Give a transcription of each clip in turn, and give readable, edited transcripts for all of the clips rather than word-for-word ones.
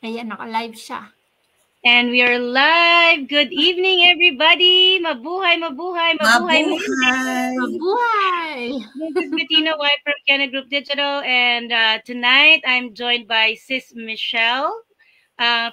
Ayan, naka-live siya. And we are live. Good evening, everybody. Mabuhay, mabuhay, mabuhay, mabuhay. Mabuhay. This is Bettina White from Kenna Group Digital, and tonight I'm joined by Sis Michelle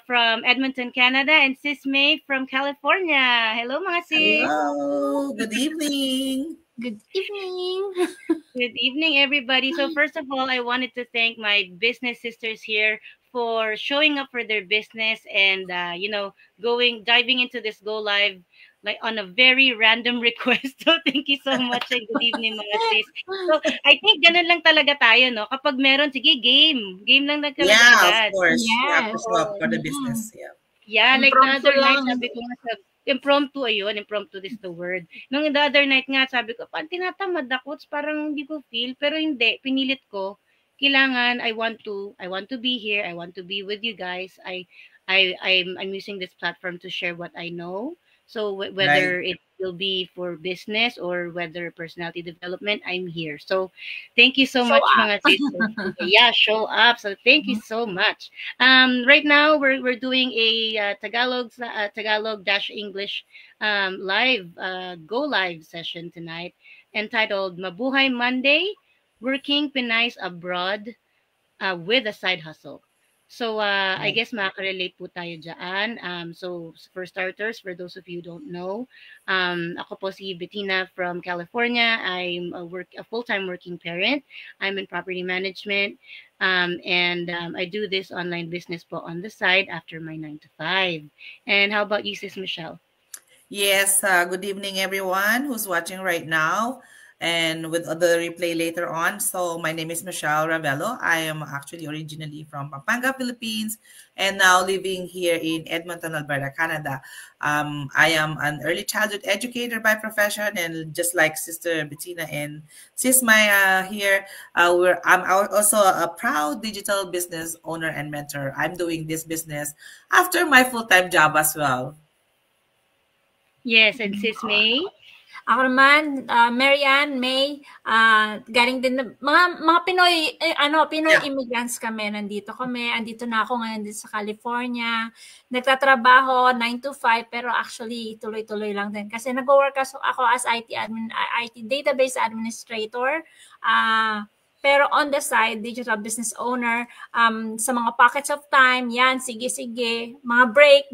from Edmonton, Canada, and Sis May from California. Hello, mga sis. Hello. Good evening. Good evening. Good evening, everybody. So first of all, I wanted to thank my business sisters here for showing up for their business and diving into this go live like on a very random request. So thank you so much and good evening, mga sis. So I think ganun lang talaga tayo, no? Kapag meron, sige, game lang talaga. Yeah, of course. Yes. Yeah, for show up for the business. Yeah, like the other night, sabi ko nga impromptu, ayun, impromptu is the word. Nung the other night nga, sabi ko, tinatamad ako, parang hindi ko feel, pero hindi, pinilit ko. Kailangan, I want to be here, I want to be with you guys. I'm using this platform to share what I know. So whether it will be for business or whether personality development, I'm here. So thank you so much, mga sis. Yeah, show up. So thank you so much. Right now we're doing a Tagalog-English live go live session tonight entitled Mabuhay Monday, Working Pinays Abroad with a Side Hustle. So, I guess makaka-relate po tayo dyan. So, for starters, for those of you who don't know, ako po si Bettina from California. I'm a full-time working parent. I'm in property management. And I do this online business po on the side after my 9 to 5. And how about you, Sis Michelle? Yes, good evening, everyone who's watching right now and with the replay later on. So my name is Michelle Ravelo. I am actually originally from Pampanga, Philippines, and now living here in Edmonton, Alberta, Canada. I am an early childhood educator by profession, and just like Sister Bettina and Sis Maya here, I'm also a proud digital business owner and mentor. I'm doing this business after my full-time job as well. Yes, and Sis May? Ako naman, Marianne, May, galing din mga Pinoy, Pinoy immigrants kami. Nandito kami, andito na ako ngayon dito sa California. Nagtatrabaho 9 to 5 pero actually tuloy-tuloy lang din kasi nag-work ako as IT database administrator. Pero on the side, digital business owner, sa mga pockets of time, yan, sige, mga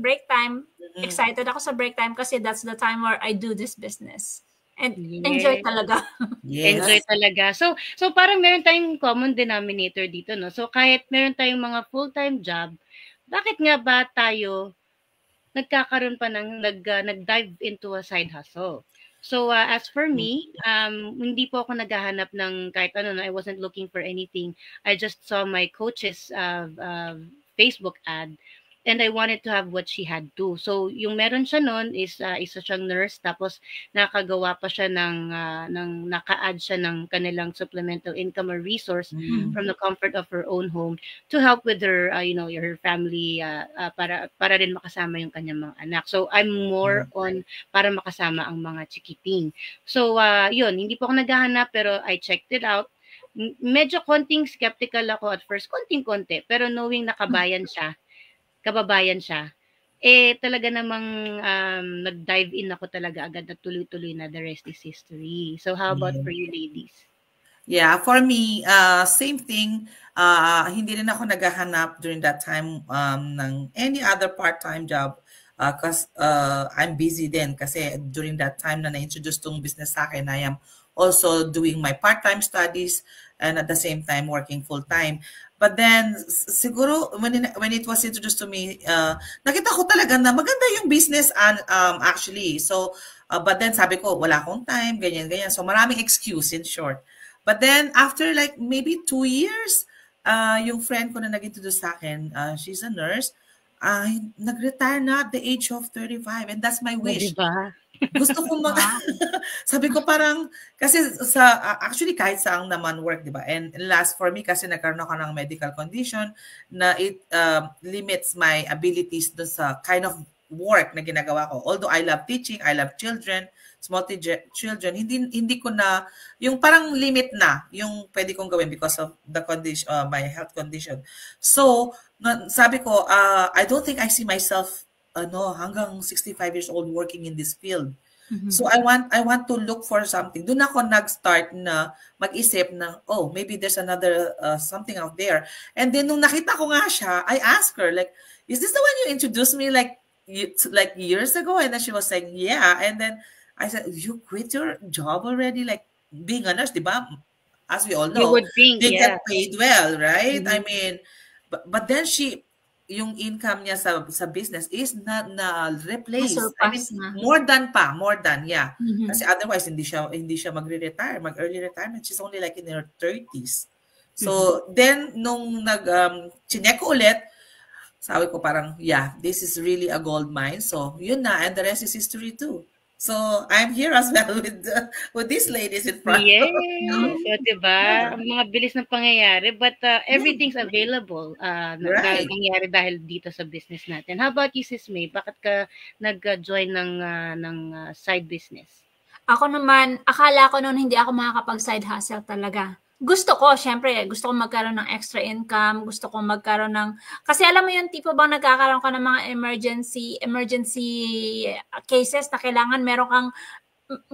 break time. Excited ako sa break time kasi that's the time where I do this business. And enjoy talaga. Yes. Enjoy talaga. So parang meron tayong common denominator dito, no? So kahit meron tayong mga full-time job, bakit nga ba tayo nagkakaroon pa ng nag-dive into a side hustle? So as for me, hindi po ako naghahanap ng kahit ano, I wasn't looking for anything. I just saw my coach's Facebook ad and I wanted to have what she had too. So yung meron siya noon is isa siyang nurse, tapos nakagawa pa siya ng naka-add siya ng kanilang supplemental income or resource from the comfort of her own home to help with her her family para rin makasama yung kanyang mga anak. So I'm more on para makasama ang mga chikiting. So yun, hindi po ako naghahanap pero I checked it out. Medyo konting skeptical ako at first, konting-konti, pero knowing nakabayan siya, talaga namang nag-dive in ako talaga agad at tuloy-tuloy na, the rest is history. So how about for you ladies? Yeah, for me, same thing. Hindi rin ako naghahanap during that time ng any other part-time job because I'm busy din kasi during that time na na-introduce tong business sa akin, I am also doing my part-time studies and at the same time working full-time. But then, siguro, when it was introduced to me, nakita ko talaga na maganda yung business actually. So, but then sabi ko, wala akong time, ganyan. So, maraming excuse in short. But then, after like maybe 2 years, yung friend ko na nag-introduce sa akin, she's a nurse, nag-retire na at the age of 35. And that's my wish. Diba? Gusto ko sabi ko parang, kasi actually kahit saang naman work, di ba? And last for me, kasi nagkaroon ako ng medical condition na it limits my abilities dun sa kind of work na ginagawa ko. Although I love teaching, I love children, children, hindi ko na, yung parang limit na yung pwede kong gawin because of the condition, my health condition. So, sabi ko, I don't think I see myself hanggang 65 years old working in this field. Mm-hmm. So I want to look for something. Doon ako nag-start na mag-isip na, oh, maybe there's another something out there. And then nung nakita ko nga siya, I asked her, like, is this the one you introduced me like years ago? And then she was saying, yeah. And then I said, you quit your job already? Like, being a nurse, di ba? As we all know, you would think, they get paid well, right? Mm-hmm. I mean, but then yung income niya sa business is na replace. I mean, more than, yeah. Mm-hmm. Kasi otherwise hindi siya magre-retire, mag-early retirement. She's only like in her 30s. So then nung chinek ko ulit, sabi ko parang, yeah, this is really a gold mine. So yun na, and the rest is history too. So I'm here as well with these ladies in front. Yes. So, diba? Ang mga bilis ng pangyayari, but everything's available. Right. Nangyayari dahil dito sa business natin. How about you, Sis May? Bakit ka nag-join ng side business? Ako naman, akala ko noon hindi ako makakapag-side hustle talaga. Gusto ko magkaroon ng extra income, gusto ko magkaroon ng, kasi alam mo yung tipo bang nagkakaroon ka ng mga emergency cases na kailangan meron kang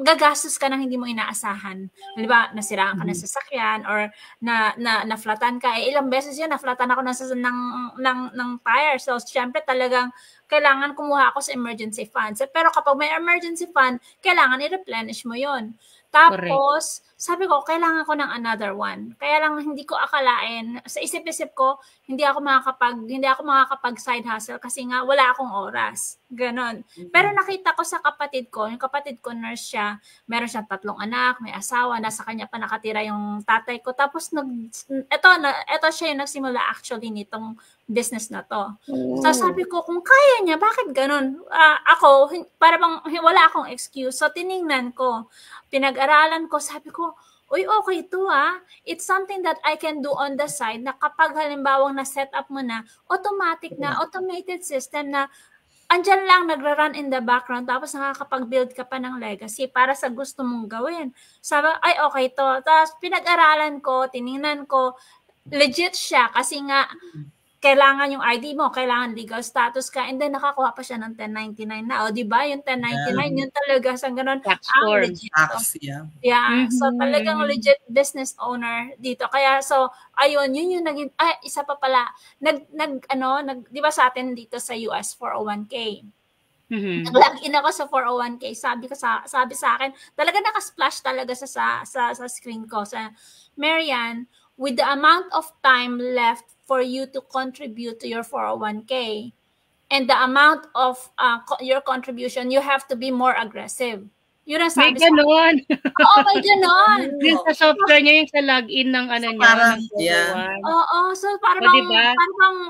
gagastos ka ng hindi mo inaasahan. Di ba, nasiraan ka ng sasakyan or na-flatan ka. Ilang beses yun, na-flatan ako ng tire. So, syempre talagang kailangan kumuha ako sa emergency funds. Pero kapag may emergency fund, kailangan i-replenish mo yun. Tapos, sabi ko, kailangan ko ng another one. Kaya lang hindi ko akalain, sa isip-isip ko, hindi ako makakapag side hustle kasi nga wala akong oras. Ganon. Pero nakita ko sa kapatid ko, yung kapatid ko nurse siya, meron siyang 3 anak, may asawa, nasa kanya pa nakatira yung tatay ko. Tapos ito siya yung nagsimula actually nitong business na to. So sabi ko, kung kaya niya, bakit ganon? Ako, para bang wala akong excuse. So tiningnan ko, pinag-aralan ko, sabi ko, uy, okay ito It's something that I can do on the side na kapag halimbawang na-set up mo na, automated system na andyan lang, nagra-run in the background, tapos nakakapag-build ka pa ng legacy para sa gusto mong gawin. Sabi, ay, okay to. Tapos pinag-aralan ko, tiningnan ko, legit siya kasi nga, kailangan yung ID mo, kailangan legal status ka, and then nakakuha pa siya ng 1099 na. O, di ba? Yung 1099, yun talaga sa ganun. Tax form. Tax, yeah. Yeah. So, talagang legit business owner dito. Kaya, so, ayun, yun yung naging, isa pa pala, di ba sa atin dito sa US, 401k. Nag-login ako sa 401k. Sabi sa akin, talaga naka-splash talaga sa screen ko. Sa Marian, with the amount of time left for you to contribute to your 401k and the amount of your contribution, you have to be more aggressive. Yun ang sabi may ganon. Oo, may ganon. Yung sa software niya, yung sa login ng niya. Parang, Oo, so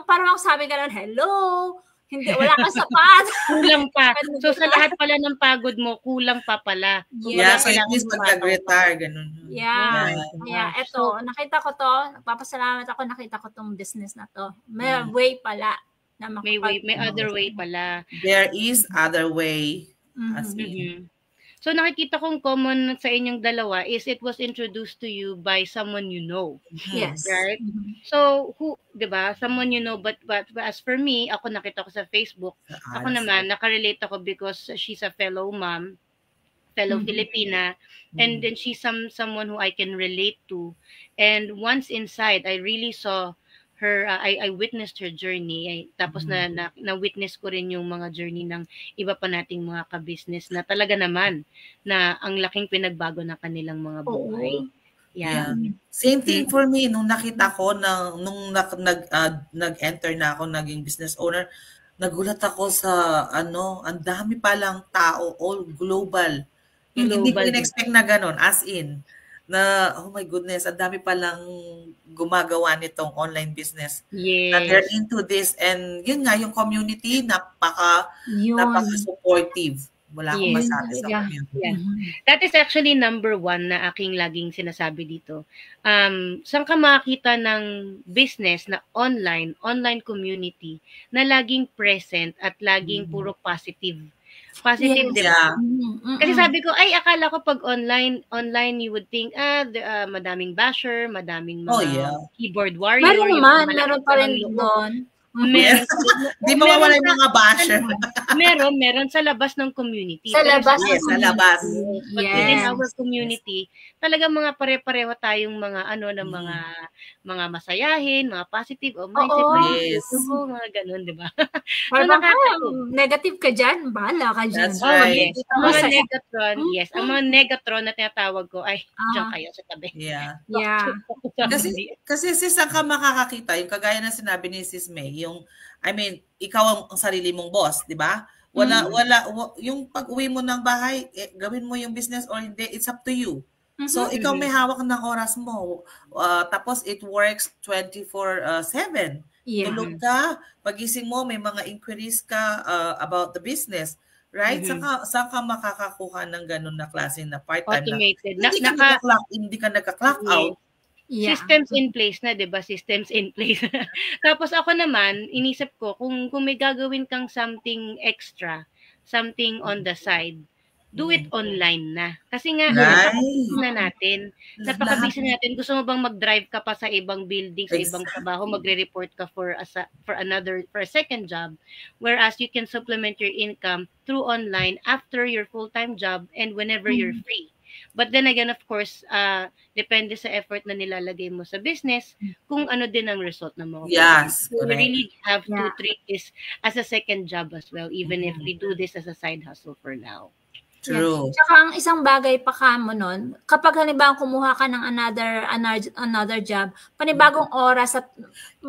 parang sabi ganon, hello, hindi, wala kang sapat. Kulang pa. So sa lahat pala ng pagod mo, kulang pa pala. Yeah, so it means pag nag-retire, ganun. Yeah. Eto, nakita ko to, nagpapasalamat ako, nakita ko tong business na to. May way pala. Na may other way pala. There is other way. As So nakikita kong common sa inyong dalawa is it was introduced to you by someone you know. Yes. Right? So who, 'di ba? Someone you know, but as for me, ako nakita ko sa Facebook. Ako naman nakarelate ako because she's a fellow mom, fellow Filipina, and then she's someone who I can relate to. And once inside, I really saw her, I witnessed her journey. Tapos na-witness ko rin yung mga journey ng iba pa nating mga ka-business na talaga naman na ang laking pinagbago ng kanilang mga buhay. Yeah. Same thing for me nung nakita ko nung nag-enter na ako naging business owner, nagulat ako sa ang dami palang tao, all global. Hindi ko in-expect na ganun, as in na, oh my goodness, ang dami palang gumagawa nitong online business. Yes. Na they're into this. And yun nga, yung community, napaka-supportive. Wala akong Yes. masabi sa Yeah. community. Yeah. That is actually number one na aking laging sinasabi dito. Saan ka makakita ng business na online community na laging present at laging puro positive. Positive, Yes. di ba? Yeah. Kasi sabi ko, ay, akala ko pag online you would think, madaming basher, madaming mga Oh, yeah. keyboard warrior. Meron yung naman, mga meron malakas pa rin ang loob. doon. Meron. Di mawawala yung mga basher. Meron sa labas ng community. Sa Pero labas Yes, sa labas. But within Yes. our community, talagang mga pare-pareho tayong mga mga masayahin, mga positive o mindset, Oo. Yes. mga ganun, di ba? Parang nakaka- negative ka dyan, bahala ka dyan. That's right. Yes. Ang mga Masaya. negatron, yes. Ang mga negatron na tinatawag ko, ay, diyan kayo sa tabi. Yeah. Yeah. Kasi sis, saan ka makakakita? Yung kagaya na sinabi ni Sis May, ikaw ang sarili mong boss, di ba? Yung pag-uwi mo ng bahay, gawin mo yung business or hindi, it's up to you. So, ikaw may hawak ng oras mo. Tapos, it works 24/7. Yeah. Tulog ka, pagising mo, may mga inquiries ka about the business. Right? Saan ka makakakuha ng ganun na klase na part-time Automated. na hindi ka nagka-clock out. Yeah. Systems in place na, 'di ba? Systems in place. Tapos ako naman, inisip ko kung may gagawin kang something extra, something on the side, do it online na. Kasi nga napaka-busy natin. Gusto mo bang mag-drive ka pa sa ibang building, sa ibang trabaho, magre-report ka for a second job, whereas you can supplement your income through online after your full-time job and whenever you're free. But then again, of course, depende sa effort na nilalagay mo sa business, kung ano din ang result na mo. Yes, so we really have to Yeah. treat this as a second job as well, even if we do this as a side hustle for now. True. Yeah. Tsaka ang isang bagay pa ka mo nun, kapag halimbawa kumuha ka ng another job, panibagong oras at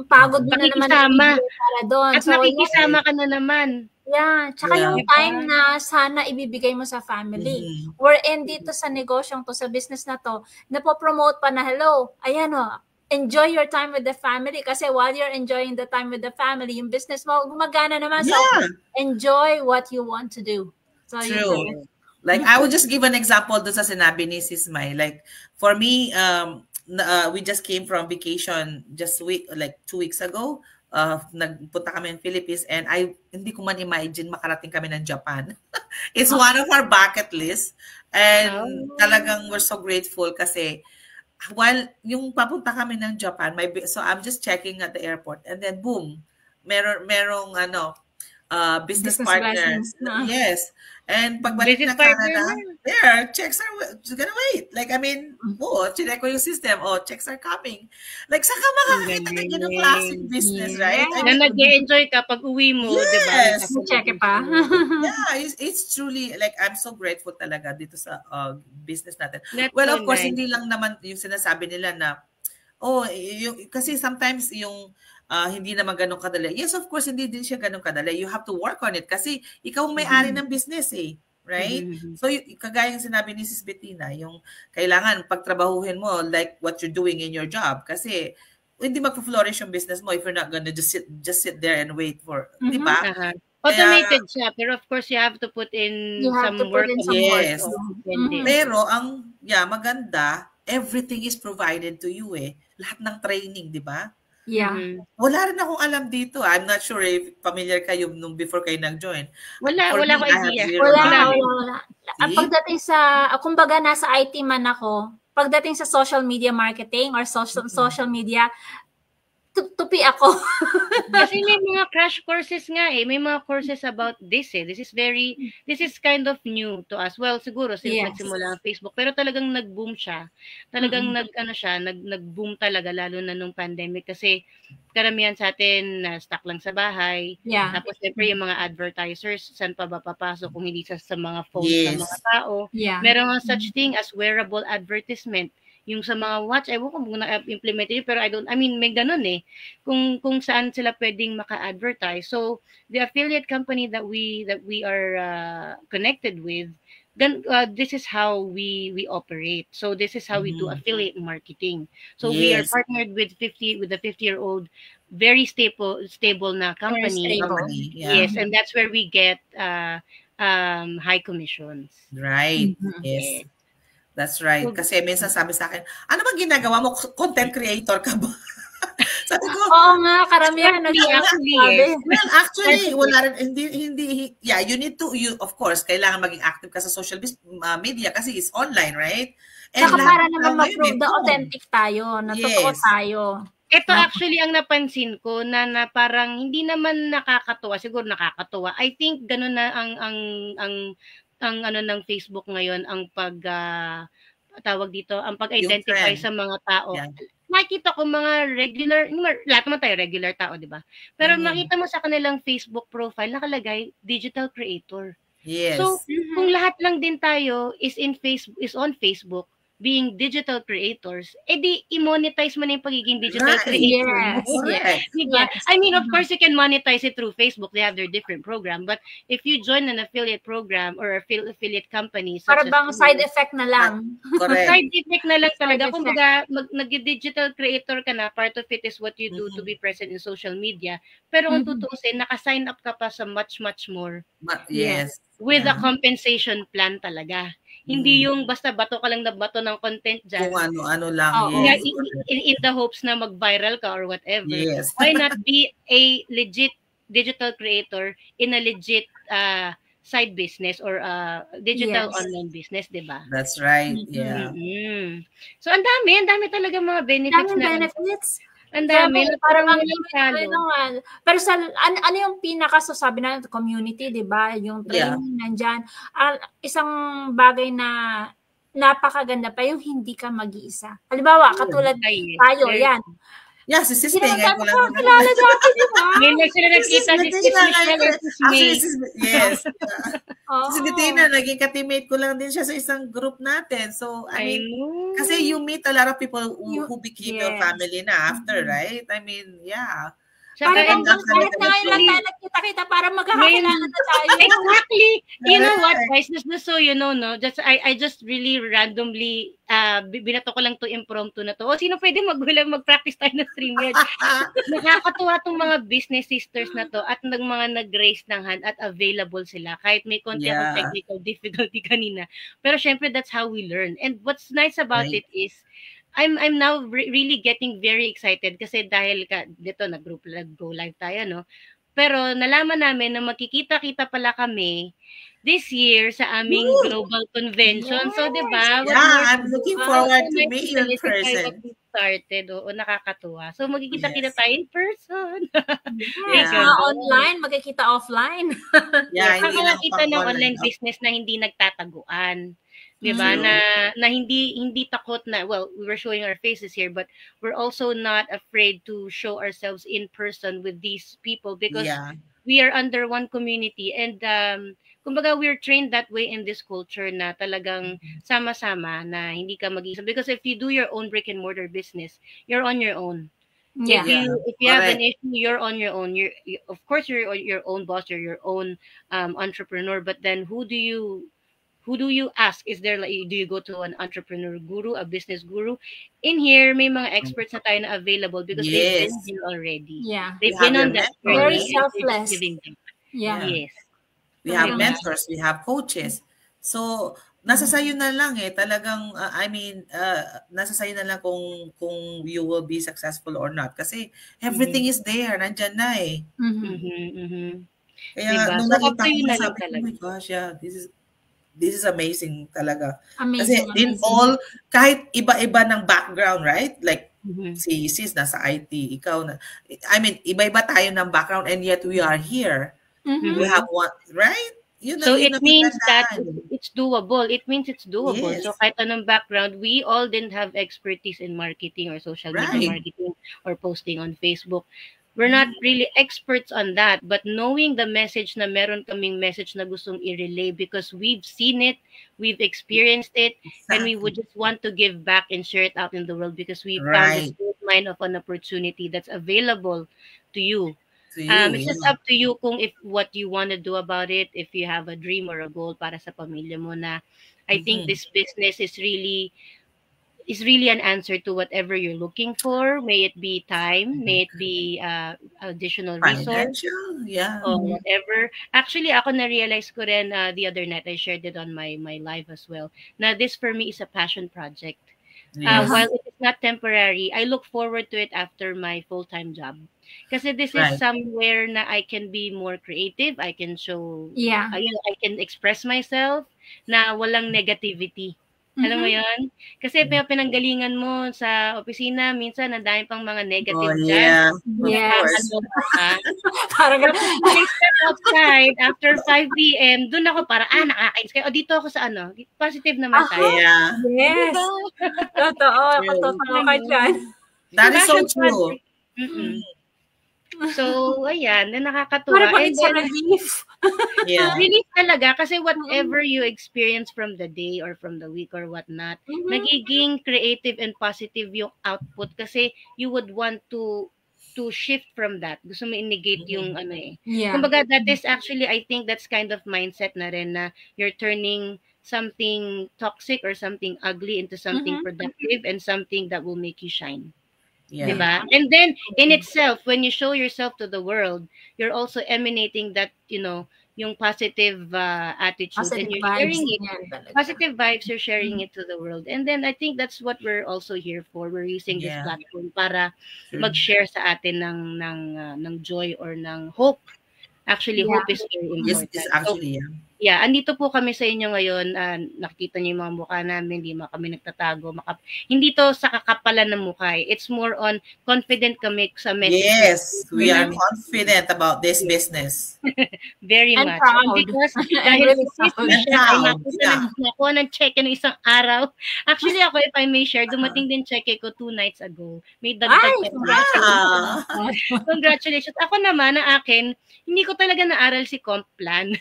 pagod mo na naman para doon. At nakikisama ka na naman. Yeah, tsaka yung time na sana ibibigay mo sa family. Wherein dito sa negosyong to, sa business na to, napopromote pa na, hello, ayan o, enjoy your time with the family kasi while you're enjoying the time with the family, yung business mo gumagana naman. So, enjoy what you want to do. So, true. Like, I would just give an example doon sa sinabi ni Sis May. Like, for me, we just came from vacation just 2 weeks ago. Nagpunta kami ng Philippines and hindi ko man imagine makarating kami ng Japan. It's one of our bucket list and talagang we're so grateful kasi while yung papunta kami ng Japan, so I'm just checking at the airport and then boom, merong business partners. Yes. And pagbalik na Canada, checks are gonna wait. Like, check ko yung system. Checks are coming. Like, saan ka makakita ng ganong classic business, right? Na nag-enjoy ka pag uwi mo, diba? Yes. Check pa. Yeah, it's truly, like, I'm so grateful talaga dito sa business natin. Well, of course, hindi lang naman yung sinasabi nila na, kasi sometimes yung hindi naman ganun kadali. Yes, of course, hindi din siya ganun kadali. You have to work on it kasi ikaw may-ari ng business right? So, kagaya yung sinabi ni Sis Bettina, yung kailangan pagtrabahuhin mo like what you're doing in your job kasi hindi magpo-flourish yung business mo if you're not gonna just sit there and wait for, di ba? Automated siya, pero of course you have to put in some work. Yes. Pero maganda, everything is provided to you Lahat ng training, di ba? Yeah. Wala rin akong alam dito. I'm not sure if familiar kayo nung before kayo nag-join. Wala ko idea. Wala. Pagdating sa, kumbaga nasa IT man ako, pagdating sa social media marketing or social media, tupi ako. Kasi may mga crash courses nga may mga courses about this This is kind of new to us. Well, siguro since nagsimula ang Facebook, pero talagang nag-boom siya. Talagang nag-boom talaga lalo na nung pandemic kasi karamihan sa atin stuck lang sa bahay. Yeah. Tapos siyempre yung mga advertisers, saan pa ba papasok kung hindi sa mga phones ng mga tao. Yeah. Meron nga such thing as wearable advertisement. Yung sa mga watch, ewan ko kung na-implement yun, pero may ganun kung saan sila pwedeng maka-advertise. So, the affiliate company that we are connected with, this is how we operate. So, this is how we do affiliate marketing. So, we are partnered with the 50-year-old, very stable na company. Very stable. Yes, and that's where we get high commissions. Right. Yes. That's right. Kasi minsan sabi sa akin, ano bang ginagawa mo? Content creator ka ba? Sabi ko, oo nga, karamihan actually, yes. Well, actually, wala rin, hindi, yeah, you need to, of course, kailangan maging active ka sa social media kasi it's online, right? And saka para naman mag-prove na authentic tayo, na totoo tayo. Ito actually ang napansin ko na parang hindi naman nakakatuwa, siguro nakakatuwa. I think ganun na ang ano ng Facebook ngayon, ang tawag dito, ang pag-identify sa mga tao. Yeah. Nakita ko mga regular, lahat naman tayo regular tao, di ba? Pero makita mo sa kanilang Facebook profile, nakalagay digital creator. Yes. So, kung lahat lang din tayo is on Facebook, being digital creators, edi i-monetize mo na yung pagiging digital creator. Yes. Diba? I mean, of course, you can monetize it through Facebook. They have their different program. But if you join an affiliate program or affiliate company, para bang side effect na lang. Correct. Side effect na lang talaga. Kung nag-digital creator ka na, part of it is what you do to be present in social media. Pero kung tutusin, naka-sign up ka pa sa much, much more. Yes. With a compensation plan talaga. Hindi yung basta bato ka lang na bato ng content dyan. Kung ano-ano lang. Yes. In the hopes na mag-viral ka or whatever. Yes. Why not be a legit digital creator in a legit side business or digital online business, di ba? That's right. Yeah. So, ang dami talaga mga benefits. Benefits. Ang dami. Parang pero sa ano yung sabi na community, 'di ba? Yung training nandiyan. Isang bagay na napakaganda pa yung hindi ka mag-iisa. Halimbawa, katulad tayo, yan. Yeah, si Sis May. Kilala dati, di ba? Ngayon sila nagkita si Sis Michelle at Sis May. Yes. Si Bettina, naging ka-teammate ko lang din siya sa isang group natin. So, I mean, kasi you meet a lot of people who became your family na after, right? I mean, yeah. Parang kahit na ngayon lang tayo nagkita-kita para magkakakilala na tayo. Exactly. You know what, guys? Just so you know, no? I just really randomly binato ko lang to impromptu na to. O sino pwede mag-practice tayo ng StreamYard? Nakakatuwa tong mga business sisters na to at mga nag-raise ng hand at available sila kahit may konti akong technical difficulty kanina. Pero syempre, that's how we learn. And what's nice about it is I'm now really getting very excited kasi dahil dito nag-go live tayo, no? Pero nalaman namin na magkikita-kita pala kami this year sa aming global convention. So, di ba? I'm looking forward to meet you in person. Started. Oo, nakakatuwa. So, magkikita-kita tayo in person. Online, magkikita offline. Nakakakita ng online business na hindi nagtataguan. Diba? Na hindi takot na, well, we were showing our faces here, but we're also not afraid to show ourselves in person with these people because we are under one community and kumbaga we're trained that way in this culture na talagang sama-sama na hindi ka mag-isa. Because if you do your own brick and mortar business, you're on your own. If you have an issue, you're on your own. Of course, you're your own boss, you're your own entrepreneur, but then who do you ask? Is there do you go to an entrepreneur guru, a business guru? In here, may mga experts na tayo na available because they've been here already. Yeah. They've been on that journey. Very selfless. Yeah. Yes. We have mentors, we have coaches. So, nasa sayo na lang talagang, nasa sayo na lang kung you will be successful or not. Kasi everything is there, nandyan na Kaya nung nakita ko, sabi ko, oh my gosh, this is amazing talaga. Kasi in all, kahit iba-iba ng background, right? Like, si Sis nasa IT, ikaw na. I mean, iba-iba tayo ng background and yet we are here. We have one, right? So it means that it's doable. It means it's doable. Yes. So kahit anong background, we all didn't have expertise in marketing or social media marketing or posting on Facebook. We're not really experts on that, but knowing the message na meron kaming message na gustong i-relay because we've seen it, we've experienced it, and we would just want to give back and share it out in the world because we found this line of an opportunity that's available to you. It's just up to you kung what you want to do about it, if you have a dream or a goal para sa pamilya mo na I think this business is really is really an answer to whatever you're looking for. May it be time, may it be additional resource, financial, yeah. or whatever. Actually, ako na-realize ko rin the other night, I shared it on my live as well, na this for me is a passion project. Yes. While it is not temporary, I look forward to it after my full-time job. Kasi this is somewhere na I can be more creative, I can show, I can express myself na walang negativity. Alam mo yun? Kasi pinanggalingan mo sa opisina, minsan ang dami pang mga negative dyan. Yes. Parang when I step outside after 5 p.m., dun ako para, nakakainis kayo. O dito ako sa ano, positive naman tayo. Yes. Totoo ka dyan. That is so true. So, ayan, nakakatuwa. Parang it's a relief. Relief talaga kasi whatever you experience from the day or from the week or whatnot, nagiging creative and positive yung output kasi you would want to shift from that. Gusto mo i-negate yung ano eh. Kumbaga, that is actually, I think that's kind of mindset na rin na you're turning something toxic or something ugly into something productive and something that will make you shine. Diba? And then in itself, when you show yourself to the world, you're also emanating that, yung positive attitude, and you're sharing it. Positive vibes, you're sharing it to the world. And then I think that's what we're also here for. We're using this platform para mag-share sa atin ng joy or ng hope. Actually, hope is very important. Yes, actually, andito po kami sa inyo ngayon. Nakikita niyo yung mga mukha namin, hindi kami nagtatago. Hindi to sa kakapalan ng mukha. It's more on confident kami sa message. Yes, we are confident about this business. Very and much. Proud. Because dahil nakuha ng check ng isang araw. Actually, ako, if I may share, dumating din check ko 2 nights ago. May dagdag. Congratulations. Ako naman, na akin, hindi ko talaga naaral si comp plan.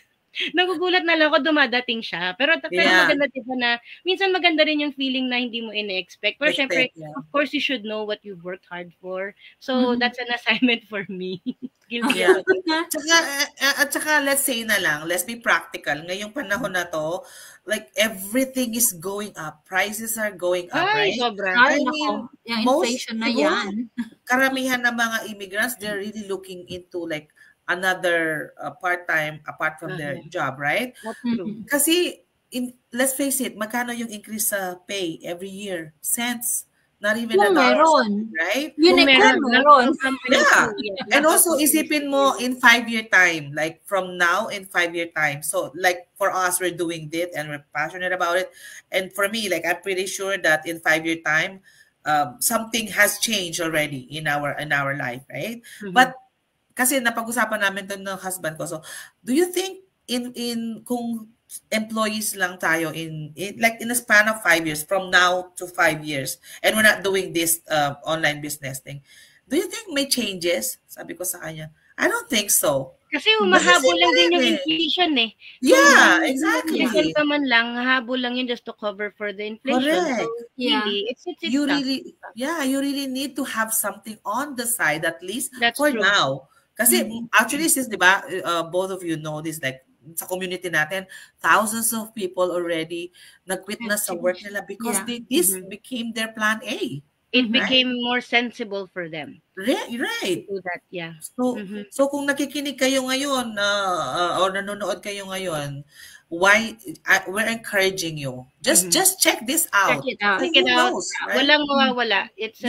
Nagugulat na lang ako dumadating siya. Pero maganda diba na, minsan maganda rin yung feeling na hindi mo ine-expect. Pero syempre, of course, you should know what you've worked hard for. So, that's an assignment for me. Guilty. At saka, let's say na lang, let's be practical. Ngayong panahon na to, like, everything is going up. Prices are going up, right? Sobra. I mean, inflation na yan. Karamihan ng mga immigrants, they're really looking into like another part-time apart from their job, right? Kasi, let's face it, magkano yung increase sa pay every year? Cents. Not even a dollar, right? Meron. Yeah. And also, isipin mo in 5-year time, like from now in 5-year time. So, like for us, we're doing this and we're passionate about it. And for me, like I'm pretty sure that in 5-year time, something has changed already in our life, right? But kasi napag-usapan namin to ng husband ko. So, do you think in kung employees lang tayo in a span of 5 years, from now to 5 years, and we're not doing this online business thing, do you think may changes? Sabi ko sa kanya, I don't think so. Kasi mahabol lang din yung inflation eh. Yeah, exactly. Kasi naman lang, hahabol lang yun just to cover for the inflation. Correct. So, really, it's you really need to have something on the side at least. That's for true. Now. Kasi actually, since diba, both of you know this, like sa community natin, thousands of people already nag-quit na sa work nila because this became their plan A. It became more sensible for them. Right. To do that, So kung nakikinig kayo ngayon or nanonood kayo ngayon, why we're encouraging you. Just check this out. Check it out. Right? Walang mawawala. It's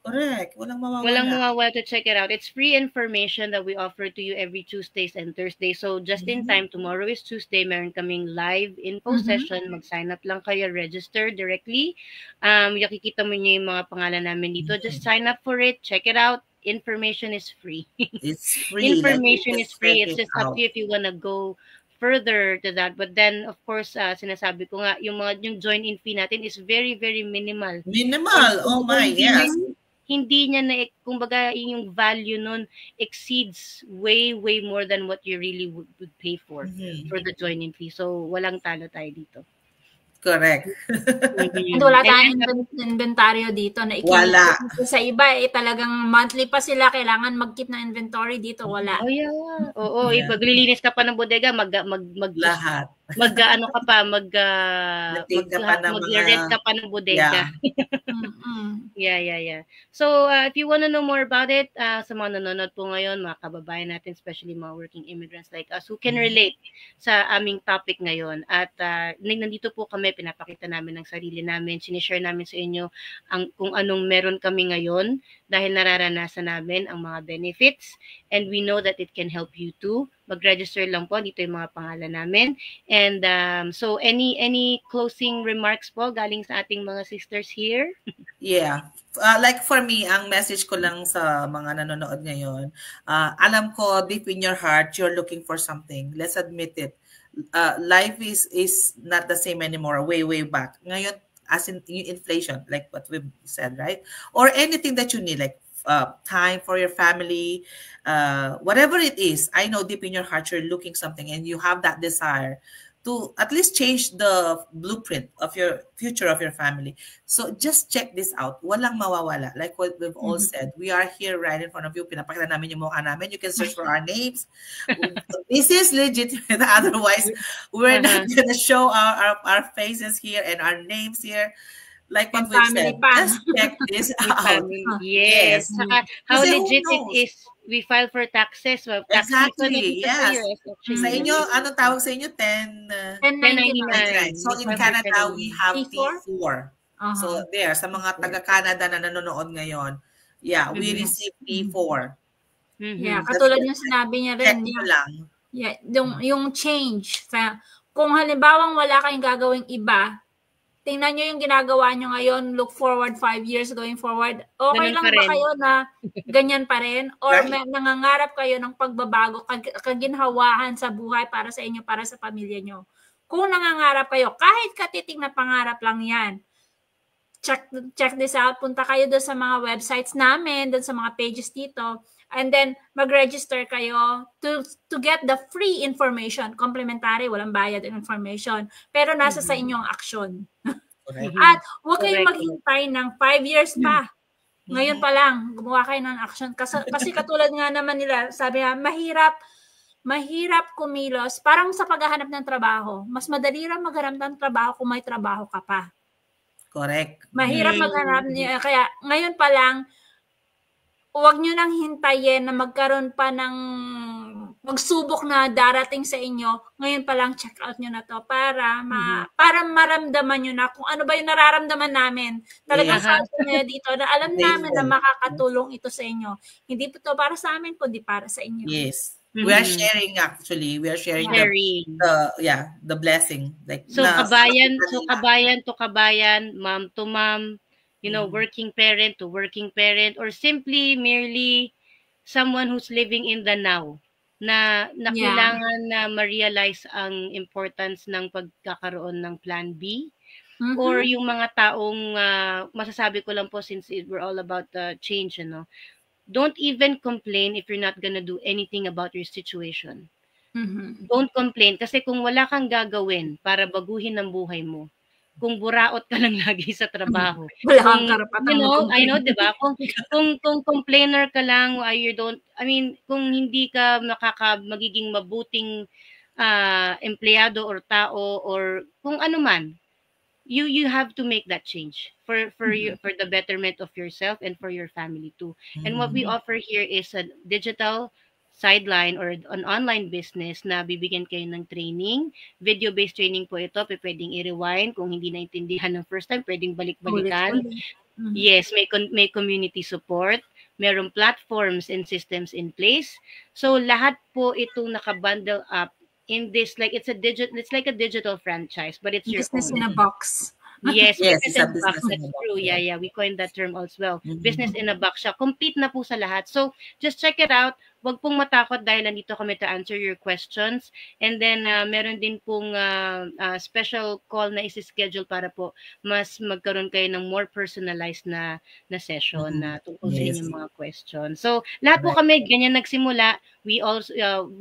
Correct. Walang mawawala to check it out. It's free information that we offer to you every Tuesdays and Thursdays. So just in time, tomorrow is Tuesday, meron kaming live info session. Mag-sign up lang kayo, register directly. Makikita mo niyo yung mga pangalan namin dito. Just sign up for it, check it out. Information is free. It's free. Information is free. It's just up to you if you wanna go further to that. But then, of course, sinasabi ko nga, yung join-in fee natin is very, very minimal. Oh my, yes. Hindi niya na, kumbaga, yung value nun exceeds way, way more than what you really would pay for the join-in fee. So, walang talo tayo dito. Correct. And wala tayong inventaryo dito na wala. Sa iba, talagang monthly pa sila, kailangan mag-keep ng inventory dito, wala. Maglilinis ka pa ng bodega, lahat. Mag-ano ka pa, Nag-take ka pa ng mag-rent ka pa ng bodega. Yeah. So, if you want to know more about it, sa mga nanonood po ngayon, mga kababayan natin, especially mga working immigrants like us, who can relate sa aming topic ngayon. At nandito po kami, pinapakita namin ang sarili namin, sinishare namin sa inyo kung anong meron kami ngayon dahil nararanasan namin ang mga benefits. And we know that it can help you too. Mag-register lang po, dito yung mga pangalan namin. And so any closing remarks po galing sa ating mga sisters here? Yeah. Like for me, ang message ko lang sa mga nanonood ngayon, alam ko deep in your heart, you're looking for something. Let's admit it. Life is not the same anymore, way back. Ngayon, as in inflation, like what we've said, right? Or anything that you need, like time for your family, whatever it is, I know deep in your heart you're looking something and you have that desire to at least change the blueprint of your future of your family. So just check this out. Walang mawawala. Like what we've all said, we are here right in front of you. Pinapakita namin yung mukha namin. You can search for our names. This is legitimate. Otherwise, we're not going to show our faces here and our names here. Like what we've said, just check this out. Yes. How legit it is. We file for taxes. Well, exactly, yes. Sa inyo, anong tawag sa inyo? 1099. So in Canada, we have T4. So there, sa mga taga-Canada na nanonood ngayon, yeah, we receive T4. Yeah, katulad yung sinabi niya rin. Yeah, yung change. Kung halimbawang wala kayong gagawing iba, tingnan nyo yung ginagawa nyo ngayon, look forward 5 years going forward. Okay lang ba kayo na ganyan pa rin? Or nangangarap kayo ng pagbabago, kaginhawahan sa buhay para sa inyo, para sa pamilya nyo? Kung nangangarap kayo, kahit katiting na pangarap lang yan, check this out. Punta kayo doon sa mga websites namin, doon sa mga pages dito. And then, mag-register kayo to get the free information. Complimentary, walang bayad information. Pero nasa sa inyong aksyon. At huwag kayong maghintay ng 5 years pa. Ngayon pa lang, gumawa kayo ng action. Kasi katulad nga naman nila, sabi nga, mahirap kumilos. Parang sa paghahanap ng trabaho. Mas madali lang maghanap ng trabaho kung may trabaho ka pa. Correct. Mahirap maghanap niya. Kaya ngayon pa lang, huwag nyo nang hintayin na magkaroon pa ng magsubok na darating sa inyo. Ngayon pa lang, check out nyo na to para maramdaman nyo na kung ano ba yung nararamdaman namin. Talagang sabi nyo dito na alam namin na makakatulong ito sa inyo. Hindi po to para sa amin, kundi para sa inyo. Yes. We are sharing actually. We are sharing the blessing. Like kabayan to kabayan, mom to mom, working parent to working parent, or simply merely someone who's living in the now na kailangan na ma-realize ang importance ng pagkakaroon ng plan B. Or yung mga taong masasabi ko lang po since we're all about change, don't even complain if you're not gonna do anything about your situation. Don't complain kasi kung wala kang gagawin para baguhin ang buhay mo, kung buraot ka lang lagi sa trabaho. Wala kang karapatan. I know, di ba? Kung complainer ka lang, kung hindi ka magiging mabuting empleyado or tao or kung ano man, you have to make that change for the betterment of yourself and for your family too. And what we offer here is a digital sideline or an online business na bibigyan kayo ng training. Video-based training po ito. Pwedeng i-rewind. Kung hindi naintindihan ng first time, pwedeng balik-balikan. Yes, may community support. Merong platforms and systems in place. So, lahat po itong nakabundle up in this, like it's like a digital franchise, but it's business your own. in a box. Yes, business in a box. That's true. Yeah. We coined that term as well. Business in a box siya. Complete na po sa lahat. So, just check it out. Huwag pong matakot dahil nandito kami to answer your questions. And then, meron din pong special call na isi-schedule para po mas magkaroon kayo ng more personalized na session na tungkol sa inyong mga questions. So, lahat po kami ganyan nagsimula. We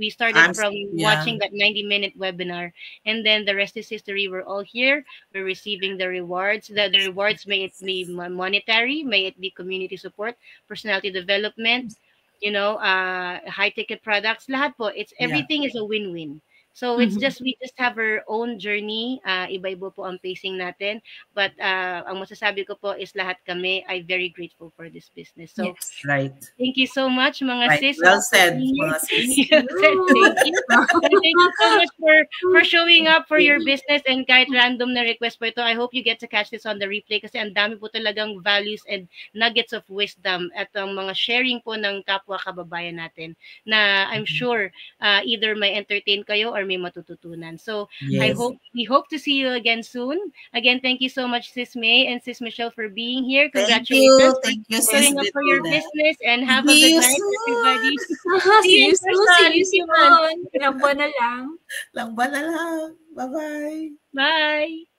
started from watching that 90-minute webinar. And then, the rest is history. We're all here. We're receiving the rewards. The rewards, may it be monetary, may it be community support, personality development, high-ticket products, lahat po. Everything is a win-win. So it's just, we just have our own journey. Iba-iba po ang pacing natin. But ang masasabi ko po is lahat kami ay very grateful for this business. So Yes. Right. thank you so much, mga Right. sis. Well said, mga sis. Thank you. Thank you so much for showing up for your business, and kahit random na request po ito, I hope you get to catch this on the replay kasi ang dami po talagang values and nuggets of wisdom at ang mga sharing po ng kapwa kababayan natin na I'm sure either may entertain kayo or may matututunan. So Yes. we hope to see you again soon. Again, thank you so much, Sis May and Sis Michelle, for being here. Congratulations Thank you, for showing up for your Bettina. business, and have a See good you night, soon. everybody. See you in soon. person. See you soon. Ilang buwan na lang. Lang ba na lang. Bye-bye. Bye.